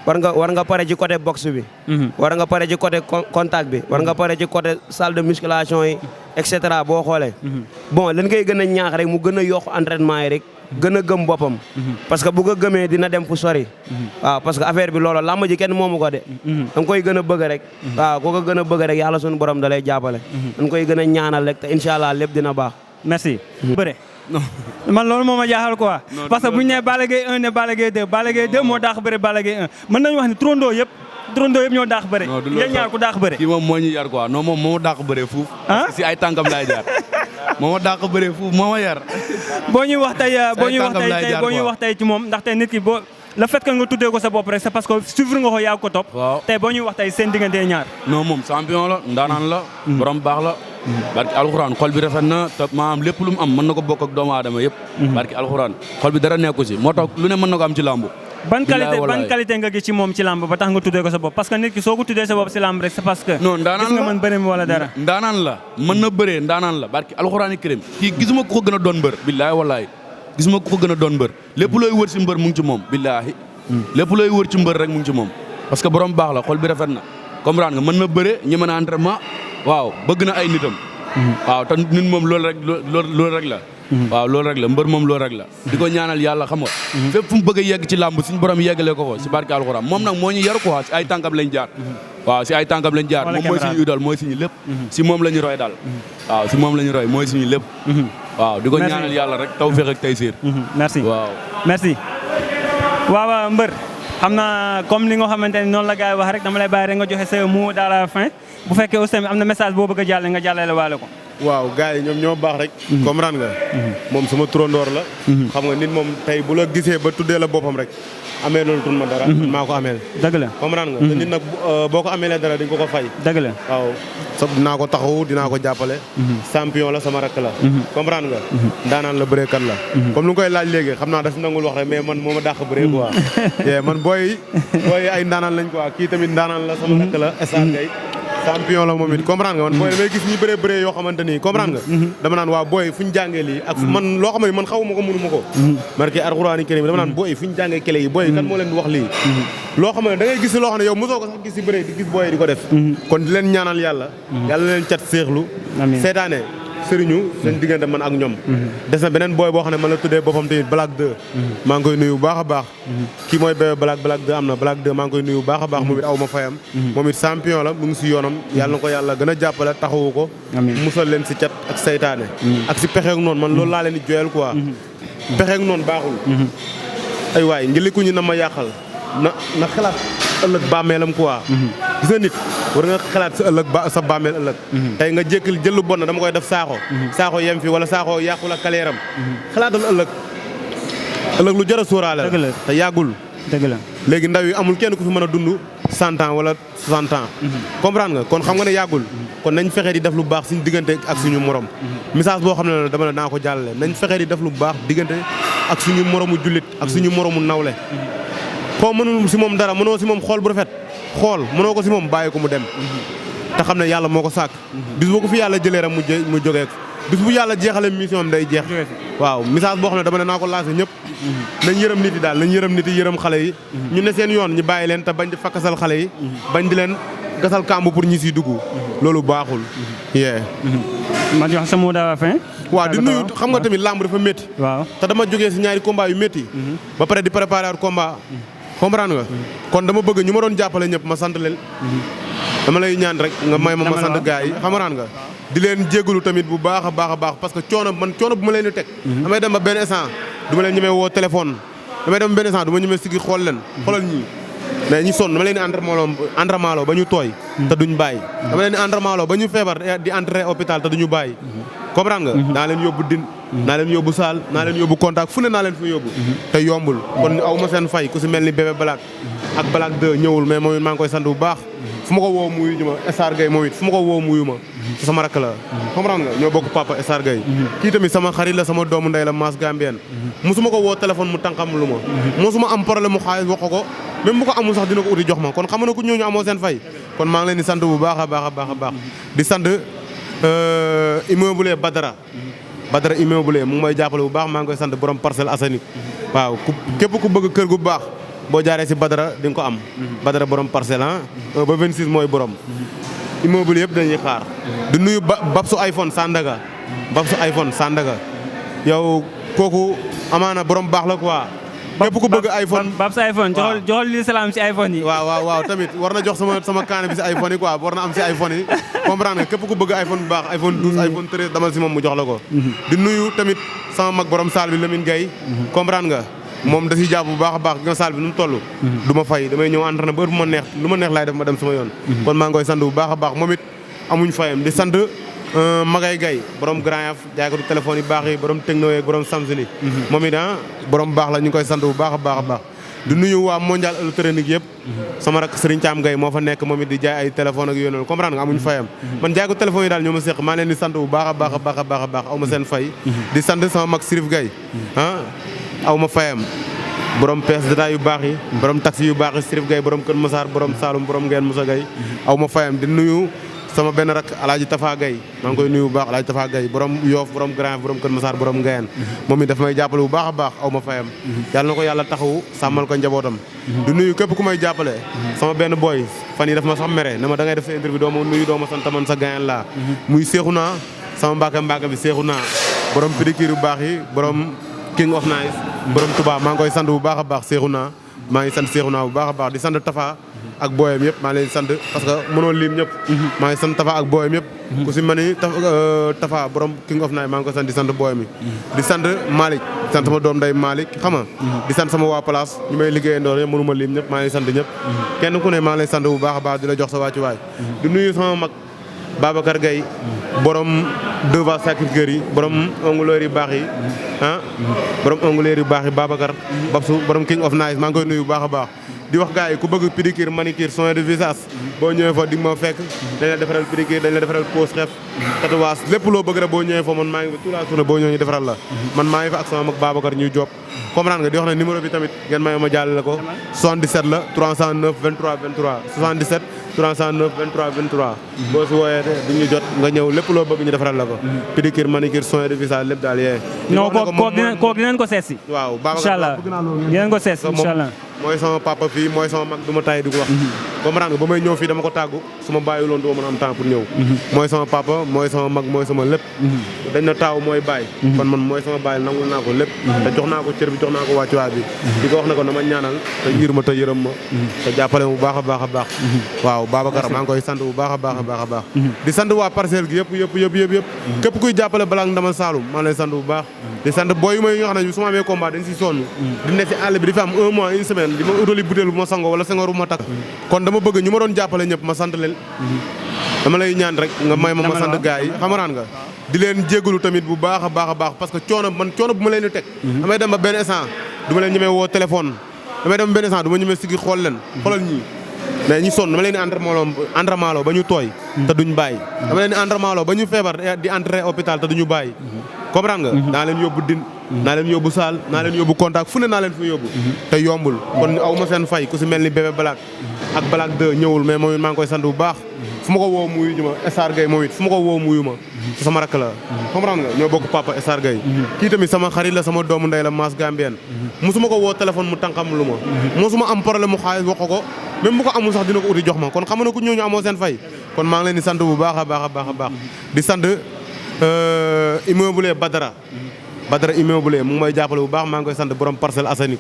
war nga pare ci côté boxe bi. war nga pare ci côté contact bi. war nga pare ci côté salle de musculation yi et cetera boo xoolee. bon dañ koy gën a ñaax rek mu gën a yokk entraînement yi rek. gën a gëm boppam. parce que bu ko gëmee dina dem fu sori. waaw parce que affaire bi loolu làmb ji kenn moomu ko de. da nga koy gën a bëgg rek. waaw ku ko gën a bëgg rek yàlla suñu borom da lay jàppale. da nga koy gën a ñaanal rek te incha allah lépp dina baax. merci. bëre. man loolu moo ma jaaxal quoi. parce que bu ñu nee Balla Gaye 1 ne Balla Gaye 2 Balla Gaye 2 moo daax bëre Balla Gaye 1 mën nañu wax ni turandoo yëpp ñoo daax bëre. yéen ñaar ku daax bëre. kii moom moo ñu yar quoi non moom moo daax bëre fuuf. si ay tànkam laay jaar. moo ma dàq bëre fuuf moo ma yar. boo ñuy wax tey ci moom ndax tey nit ki boo le fait que nga tuddee ko sa bopp rek c'est parce que suivre nga ko yaa ko topp. waaw tey boo ñuy wax tey seen diggante ñaar. non moom champion la ndaanaan la. borom baax la. barki alxuraan xol bi rafet na te maanaam lépp lu mu am mën na ko bokk ak doomu aadama yëpp. barki alxuraan xol bi dara nekku si moo tax lu ne mën na ko am ci làmb. ban qualité nga gis ci moom ci làmb ba tax nga tuddee ko sa bopp parce que nit ki soo ko tuddee sa bopp ci làmb rek c'est parce que. non ndaanaan gis nga mën bëre mi wala dara. ndaanaan la mën na bëree ndaanaan la barki alxuraani kërim kii gisuma ku ko gën a doon mbër billaahi wallaahi gisuma ku ko gën a doon mbër lépp looy wër ci mbër mu ngi ci moom billaahi lépp looy wër ci mbër rek mu ngi ci moom parce que borom baax la xol bi rafet na comprendre nga mën na bëre ñi mën a entraînement waaw bëgg na ay nitam waaw te nit moom loolu rek la waaw loolu rek la mbër moom loolu rek la di ko ñaanal yàlla xam nga fépp fu mu bëgg a yegg ci làmb suñu borom yeggalee ko si barke alxuraan moom nag moo ñu yar quoi si ay tànkam lañ jaar waaw si ay tànkam lañ jaar moom mooy suñu idole mooy suñu lépp si moom la ñu roy daal waaw si moom la ñu roy mooy suñu lépp waaw di ko ñaanal yàlla rek tawfeex ak taysiir merci waaw merci waaw mbër xam naa comme li nga xamante ne noonu la gars yi wax rek dama lay bàyyi rek nga joxe sa mot à la fin bu fekkee aussi tamit am na message boo bëgg a jàlle nga jàllale waale ko. waaw gars yi ñoom ñoo baax rek. comprendre nga. moom sama turandoor la. xam nga nit moom tey bu la gisee ba tuddee la boppam rek amee loolu tun ma dara. maa ko ameel. dëgg la comprendre nga. te nit nag boo ko ameelee dara dañ ko fay. dëgg la waaw dinaa ko taxawu dinaa ko jàppale. champion la sama rakk la. comprendre nga. ndaanaan la bëreekat la. comme lu nga koy laaj léegi xam naa daf nangul wax rek mais man moo ma dàq bëree quoi. man booy ay ndaanaan lañ quoi kii tamit ndaanaan la sama rakk la Esane Gueye. champion la moom it comprendre nga man booy damay gis ñi bëree yoo xamante ni comprendre nga dama naan waa booy fu ñu jàngee lii ak man loo xam ne man xaw ma ko mënu ma ko marqué alxuraani karim dama naan booy fu ñu jàngee clé yi booy kan moo leen di wax lii loo xam ne da ngay gis loo xam ne yow mosoo ko sax gis si bëree di gis booy di ko def kon di leen ñaanal yàlla leen cat séexlu seetaane sëriñu seen diggante man ak ñoom des na beneen booy boo xam ne man la tuddee boppam tamit Black 2 maa ngi koy nuyu bu baax a baax kii mooy bébé Black 2 am na Black 2 maa ngi koy nuyu bu baax a baax moom it aw ma fayam moom it champion la mu ngi si yoonam yàlla na ko yàlla gën a jàppale taxawu ko musal leen si cat ak saytaane ak si pexeek noonu man loolu laa leen di joyal quoi pexeek noonu baaxul ay waay ngilikuñu na ma yàqal na xalaat ëllëg bàmmeelam quoi gis nga nit war nga xalaat sa ëllëg sa bàmmeel ëllëg tey nga jékkil jël lu bon na dama koy def saaxo yem fi wala saaxo yàqu la kaleeram xalaatal ëllëg lu jar a sóoraale la te yàggul dëgg la léegi ndaw yi amul kenn ku fi mën a dund 100 ans wala 60 ans comprendre nga kon xam nga ne yàggul kon nañ fexe di def lu baax suñu diggante ak suñu morom message boo xam ne dama ne naa ko jàllale nañ fexe di def lu baax diggante ak suñu moromu jullit ak suñu moromu nawle koo mënul si moom dara mënoo si moom xool bu rafet mënoo ko si moom bàyyi ko mu dem te xam ne yàlla moo ko sàkk bis boo ko fi yàlla jëlee rek mu jógee bis bu yàlla jeexalee mission am day jeex waaw message boo xam ne dama ne naa ko lancé ñëpp nañ yërëm nit yi daal nañ yërëm nit yi yërëm xale yi ñu ne seen yoon ñu bàyyi leen te bañ di fakkasal xale yi bañ di leen gasal kàmb pour ñi siy dugg loolu baaxul ma jox sa mot de la fin waaw di nuyu xam nga tamit làmb dafa métti waaw te dama jógee si ñaari combat yu métti ba pare di préparer combat comprendre nga kon dama bëgg ñu ma doon jàppale ñëpp ma sant leen dama lay ñaan rek nga may ma sant gars yi comprendre nga di leen jégalu tamit bu baax a baax parce que coono bu ma leen di teg damay dem ba benn instant du ma leen ñemee woo téléphone damay dem ba benn instant du ma ñemee sigi xool leen xoolal ñii mais ñi sonn dama leen di entraînement ba ñu tooy te duñ bàyyi dama leen di entraînement ba ñu feebar di entrer hôpital te duñu bàyyi comprendre nga naa leen yóbbu din naa leen yóbbu saal naa leen yóbbu contact fu ne naa leen fa yóbbu te yombul kon aw ma seen fay ku si mel ni bébé Black ak Black 2 ñëwul mais moom it maa ngi koy sant bu baax fu ma ko woo muyu ñu ma Star Gueye moom it fu ma ko woo muyu ma sama rakk la comprendre nga ñoo bokk papa Star Gueye kii tamit sama xarit la sama doomu ndey la Mass Gambien musuma ko woo téléphone mu tànqam lu ma musuma am problème mu xaalis wax ko même bu ko amul sax dina ko uti jox ma kon xam na ku ñooñu amoo seen fay kon maa ngi leen di sant bu baax a baax a baax a baax di sant immeuble Badara immeuble mu ngi may jàppale bu baax maa ngi koy sant borom Parcelles Assainies waaw képp ku bëgg kër gu baax boo jaaree si Badara di nga ko am Badara borom parcelle ba 26 mooy borom immeuble yëpp dañuy xaar di nuyu Babsu iPhone Sandaga yow kooku amaana borom baax la quoi képp ku bëgg iPhone Babs iPhone joxol li salaam si iPhone yi waaw tamit war na jox sama kaane bi si iPhone yi quoi war na am si iPhone yi comprendre nga képp ku bëgg iPhone bu baax iPhone 12 iPhone 13 damal si moom mu jox la ko di nuyu tamit sama mag borom saal bi Lamine Gueye comprendre nga moom da siy jàpp bu baax a baax nga saal bi nu mu toll du ma fay damay ñëw entraîné ba heure bu ma neex lu ma neex laay def ma dem sama yoon kon maa ngi koy sant bu baax a baax moom it amuñ fayam di sant Magay Gaye borom Grand Yoff jaay ko du téléphone yi baax yi borom techno yeeg borom Samsung yi moom it borom baax la ñu ngi koy sant bu baax a baax a baax di nuyu waa mondial électronique yëpp sama rak Serigne Thiam Gaye moo fa nekk moom it di jaay ay téléphone ak yooyu comprendre nga amuñ fayam man jaay ko téléphone yi daal ñoo ma séq maa leen di sant bu baax a baax a baax a baax a baax aw ma seen fay di sant sama mag Sirif Gaye aw ma fayam borom pees détail yu baax yi borom taxi yu baax yi Sirif Gaye borom Kër Massar borom Saloum borom Ngeen Moussa Gaye aw ma fayam di nuyu sama benn rak Alaaji Tafa Gaye maa ngi koy nuyu bu baax Alaaji Tafa Gaye borom Yoof borom Grand Yoff borom Kër Massar borom Ngeen moom it daf may jàppale bu baax a baax aw ma fayam yàlla na ko yàlla taxawu sàmmal ko njabootam di nuyu képp ku may jàppale sama benn boy fan yi daf ma sax mere ne ma da ngay def sa interview doo ma nuyu doo ma sant man sa gayan laa muy seexu naa sama mbaaka bi seexu naa borom pédicure yu baax yi borom King of Nice borom Touba maa ngi koy sant bu baax a baax seexu naa maa ngi sant seexu naa bu baax a baax di sant Tafa ak booyam yëpp maa ngi leen sant parce que mënoo lim ñëpp maa ngi sant Tafa ak booyam yëpp ku si mani Tafa borom King of Night maa ngi ko sant di sant booyam yi di sant Malick di sant sama doom day Malick xam nga di sant sama waa place ñu may liggéeyandoo yëpp mënuma lim ñëpp maa ngi sant ñëpp kenn ku ne maa ngi lay sant bu baax a baax di la jox sa wàccuwaay di nuyu sama mag Babacar Gaye borom Deva Sacré-Cœur yi borom onguleur yu baax yi borom onguleur yu baax yi Babacar Babsu borom King of Night maa ngi koy nuyu bu baax a baax di wax gars yi ku bëgg pédicure manicure soin de visage boo ñëwee fa di nga ma fekk dañ la defaral pédicure dañ la defaral pose xef tatouage lépp loo bëgg rek boo ñëwee fa man maa ngi fa tout la journée boo ñëwee ñu defaral la man maa ngi fa ak sama mag Babacar ñuy job comprendre nga di wax ne numéro bi tamit ngeen may ma jàllale ko 77 la 309 23 23 77 309 23 23 boo si wooyee di ñu jot nga ñëw lépp loo bëgg ñu defaral la ko pédicure manicure soin de visage lépp daal yee non kooku dinañ ko seet si waaw Babacar inchallah dinañ ko seet si inchallah mooy sama papa fii mooy sama mag du ma tay di ko wax comprendre nga ba may ñëw fii dama ko tàggu su ma bàyyi loon du ma mën a am temps pour ñëw mooy sama papa mooy sama mag mooy sama lépp dañ na taaw mooy bàyyi kon man mooy sama bàyyi nangul naa ko lépp te jox naa ko cër bi jox naa ko wàccuwaay bi di ko wax ne ko na ma ñaanal te yiir ma te yërëm ma te jàppale ma bu baax a baax a baax waaw Babacar maa ngi koy sant bu baax a baax a baax a baax di sant waa parcelle gi yëpp képp kuy jàppale Black Ndamal Saloum maa lay sant bu baax di sant booy yu may nga xam ne su ma amee combat dañ si sonn di nekk si àll bi di fi am 1 mois 1 semaine di ma utali butéel bu ma sangoo wala sengoor bu ma takk kon dama bëgg ñu ma doon jàppale ñëpp ma sant leen dama lay ñaan rek nga may ma sant gars yi xamaraan nga di leen jégalu tamit bu baax a baax parce que coono bu ma leen di teg damay dem ba benn instant du ma leen ñemee woo téléphone damay dem ba benn instant du ma ñemee sigi xool leen xoolal ñii mais ñi sonn dama leen di entraînement ba ñu tooy te duñ bàyyi dama leen di entraînement ba ñu feebar di entrer hôpital te duñu bàyyi comprendre nga naa leen yóbbu din naa leen yóbbu saal naa leen yóbbu contact fu ne naa leen fa yóbbu te yombul kon aw ma seen fay ku si mel ni bébé Black ak Black 2 ñëwul mais moom it maa ngi koy sant bu baax fu ma ko woo muyu ñu ma Star Gueye moom it fu ma ko woo muyu ma sama rakk la comprendre nga ñoo bokk papa Star Gueye kii tamit sama xarit la sama doomu ndey la Mass Gambien musuma ko woo téléphone mu tànqam lu ma musuma am problème mu xaalis wax ko même bu ko amul sax dina ko uti jox ma kon xam na ku ñooñu amoo seen fay kon maa ngi leen di sant bu baax a baax a baax a baax di sant immeuble Badara immeuble mu ngi may jàppale bu baax maa ngi koy sant borom Parcelles Assainies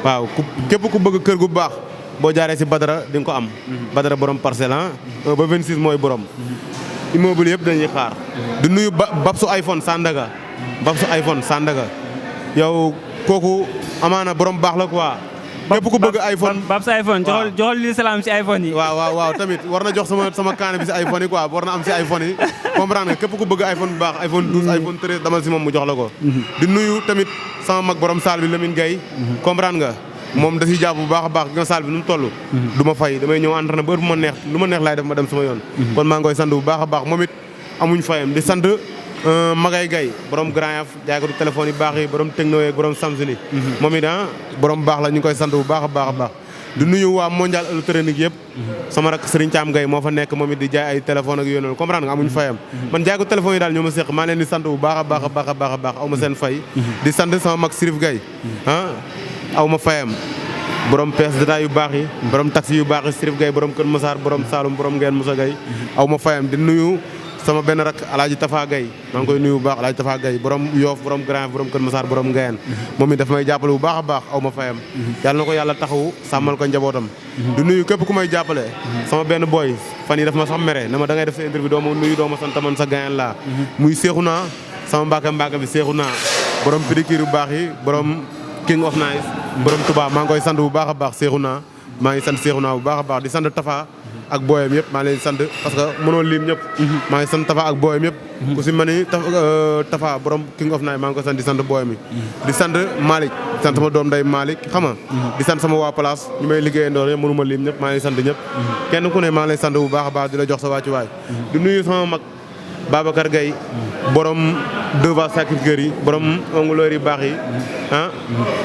waaw képp ku bëgg kër gu baax boo jaaree si Badara di nga ko am Badara borom parcelle ba 26 mooy borom immeuble yëpp dañuy xaar di nuyu Babsu iPhone Sandaga yow kooku amaana borom baax la quoi képp ku bëgg iPhone Babs iPhone joxol li salaam si iPhone yi. waaw tamit war na jox sama kaane bi si iPhone yi quoi war na am si iPhone yi comprendre nga képp ku bëgg iPhone bu baax iPhone 12 iPhone 13 damal si moom mu jox la ko. di nuyu tamit sama mag borom saal bi Lamine Gueye comprendre nga moom da siy jàpp bu baax a baax nga saal bi nu mu toll du ma fay damay ñëw entraîné ba heure bu ma neex lu ma neex laay def ma dem sama yoon kon maa ngi koy sant bu baax a baax moom it amuñ fayam di sant Magay Gaye borom Grand Yoff jaay ko du téléphone yi baax yi borom techno yeeg borom Samsung yi moom it borom baax la ñu ngi koy sant bu baax a baax a baax di nuyu waa mondial électronique yëpp sama rak Serigne Thiam Gaye moo fa nekk moom it di jaay ay téléphone ak yooyu noonu comprendre nga amuñ fayam man jaay ko téléphone yi daal ñoo ma seq maa leen di sant bu baax a baax a baax a baax a baax aw ma seen fay di sant sama mag Sirif Gaye aw ma fayam borom pees détail yu baax yi borom taxi yu baax yi Sirif Gaye borom Kër Massar borom Saloum borom Ngeen Moussa Gaye aw ma fayam di nuyu sama benn rak Alaaji Tafa Gaye maa ngi koy nuyu bu baax Alaaji Tafa Gaye borom Yoof borom Grand borom Kër Massar borom Ngeen moom it daf may jàppale bu baax a baax aw ma fayam yàlla na ko yàlla taxawu sàmmal ko njabootam di nuyu képp ku may jàppale sama benn boy fan yi daf ma sax mere ne ma da ngay def sa interview doo ma nuyu doo ma sant man sa gayan laa muy seexu naa sama mbaaka bi seexu naa borom pédicure yu baax yi borom King of Nice borom Touba maa ngi koy sant bu baax a baax seexu naa maa ngi sant seexu naa bu baax a baax di sant Tafa ak booyam yëpp maa leen sant parce que mënoo lim ñëpp maa ngi sant Tafa ak booyam yëpp ku si mel ni Tafa borom King of Night maa ngi ko sant di sant booyam yi di sant Malick di sant sama doom day Malick xam nga di sant sama waa place ñu may liggéeyandoo yëpp mënuma lim ñëpp maa ngi sant ñëpp kenn ku ne maa ngi lay sant bu baax a baax di la jox sa wàccuwaay di nuyu sama mag Babacar Gaye borom Deva Sacrifieur yi borom onguleur yu baax yi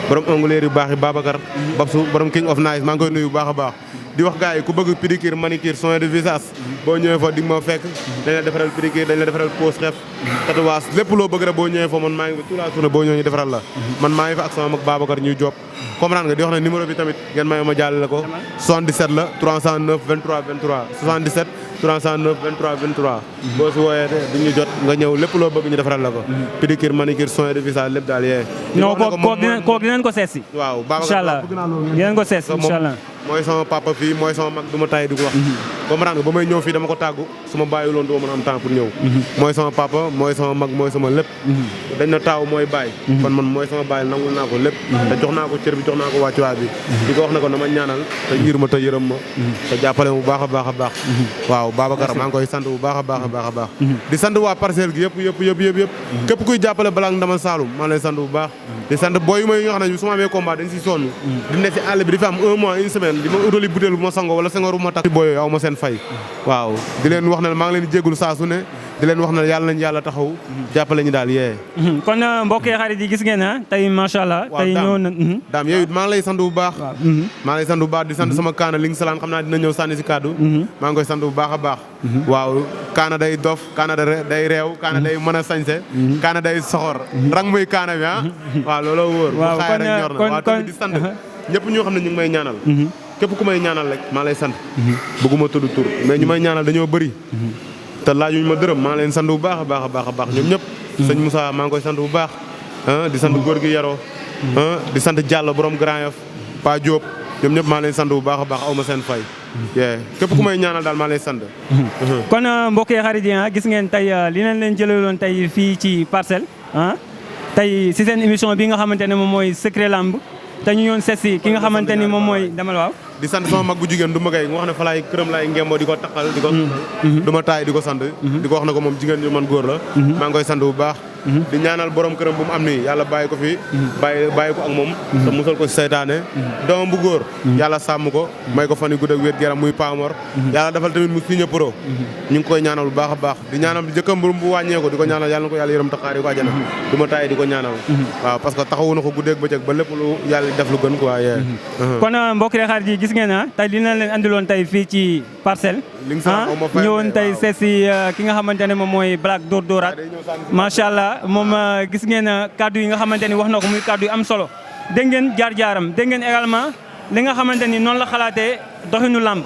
borom onguleur yu baax yi Babacar Babsu borom King of Night maa ngi koy nuyu bu baax a baax di wax gars yi ku bëgg pédicure manicure soin de visage boo ñëwee fa di nga ma fekk dañ la defaral pédicure dañ la defaral pose xef tatouage lépp loo bëgg rek boo ñëwee fa man maa ngi fi tout la journée boo ñëwee ñu defaral la man maa ngi fa ak sama mag Babacar ñuy job comprendre nga di wax ne numéro bi tamit ngeen may ma jàllale ko 77 la 309 23 23 77 309 23 23 boo si wooyee di ñu jot nga ñëw lépp loo bëgg ñu defaral la ko pédicure manicure soin de visage lépp daal yee non kooku dinañ ko seet si waaw Babacar inchallah dinañ ko seet si inchallah mooy sama papa fii mooy sama mag du ma tay di ko wax comprendre nga ba may ñëw fii dama ko tàggu su ma bàyyi loon du ma mën a am temps pour ñëw mooy sama papa mooy sama mag mooy sama lépp dañ na taaw mooy bàyyi kon man mooy sama bàyyi nangul naa ko lépp te jox naa ko cër bi jox naa ko wàccuwaay bi di ko wax ne ko na ma ñaanal te yiir ma te yërëm ma te jàppale mu baax a baax a baax waaw Babacar maa ngi koy sant bu baax a baax a baax a baax di sant waa parcelle gi yëpp képp kuy jàppale Balak Ndamal Saloum maa lay sant bu baax di sant booy yu may nga xam ne su ma amee combat dañ si sonn di nekk si àll bi di fi am 1 mois 1 semaine di ma utali butéel bu ma sango wala sengoor bu ma takk booy yooyu aw ma seen fay waaw di leen wax ne maa ngi leen di jégalu saa su ne di leen wax ne yàlla nañu yàlla taxaw jàppale ñu daal yee kon mbokk yi xarit yi gis ngeen tey macha allah tey ñëw na daam yow it maa ngi lay sant bu baax maa ngi lay sant bu baax di sant sama kaana li nga salaan xam naa dina ñëw sànni si kàddu maa ngi koy sant bu baax a baax waaw kaana day dof kaana day réew kaana day mën a sañse kaana day soxor rang muy kaana bi waaw looloo wóor bu xaay rek ñor na waaw tamit di sant ñëpp ñoo xam ne ñu ngi may ñaanal képp ku may ñaanal rek maa lay sant bëgguma tudd tur mais ñu may ñaanal dañoo bëri te laajuñ ma dërëm maa leen sant bu baax a baax a baax a baax ñoom ñëpp sëñ Moussa maa ngi koy sant bu baax di sant góor gi yaroo di sant Diallo borom Grand Yoff Pa Diop ñoom ñëpp maa leen sant bu baax a baax aw ma seen fay képp ku may ñaanal daal maa lay sant kon mbokk yi xarit yi gis ngeen tey li leen jëlaloon tey fii ci Parcelles tey si seen émission bi nga xamante ne moom mooy Secret Lamb te ñu ñoon seet si ki nga xamante ni moom mooy demal waaw di sant sama mag bu jigéen du ma gay nga wax ne fa laay këram laay ngemboo di ko taqal di ko du ma taay di ko sant di ko wax ne ko moom jigéen ñu man góor la maa ngi koy sant bu baax di ñaanal borom këram bu mu am nii yàlla bàyyi ko fi bàyyi ko ak moom te musal ko si saytaane doomam bu góor yàlla sàmm ko may ko fan yu gudd ak wér yaram muy Pamor yàlla defal tamit mu signé pro ñu ngi koy ñaanal bu baax a baax di ñaanal jëkkam bu wàññee ko di ko ñaanal yàlla na ko yàlla yërëm taxaari ko àjjana du ma taay di ko ñaanal waaw parce que taxawu na ko guddeeg bëccëg ba lépp lu yàlla def lu gën quoi yee kon mbokk yi xarit yi gis ngeen tey li na leen andiloon tey fii ci Parcelles ñëwoon tey seet si ki nga xamante ne moom mooy Black Dóor Dóoraat macha allah moom gis ngeen kaddu yi nga xamante ni wax na ko muy kaddu yu am solo dégg ngeen jaar-jaaram dégg ngeen également li nga xamante ni noonu la xalaatee doxinu làmb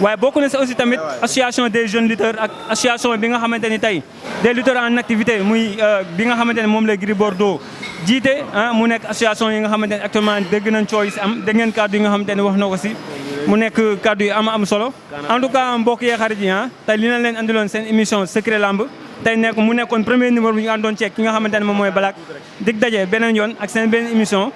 waaye bokk na si aussi tamit association des jeunes lutteurs ak association bi nga xamante ni tey des lutteurs en activité muy bi nga xamante ne moom la Gris Bordeaux jiite mu nekk association yi nga xamante ne actuellement dégg nañ coow yi si am dégg ngeen kaddu yi nga xamante ni wax na ko si mu nekk kaddu yu am solo en tout cas mbokk yee xarit yi tey li na leen andiloon seen émission Secret Lamb tey mu nekkoon premier numéro bi ñu àndoon ceeg ki nga xamante ne moom mooy Balak dig daje beneen yoon ak seen beneen émission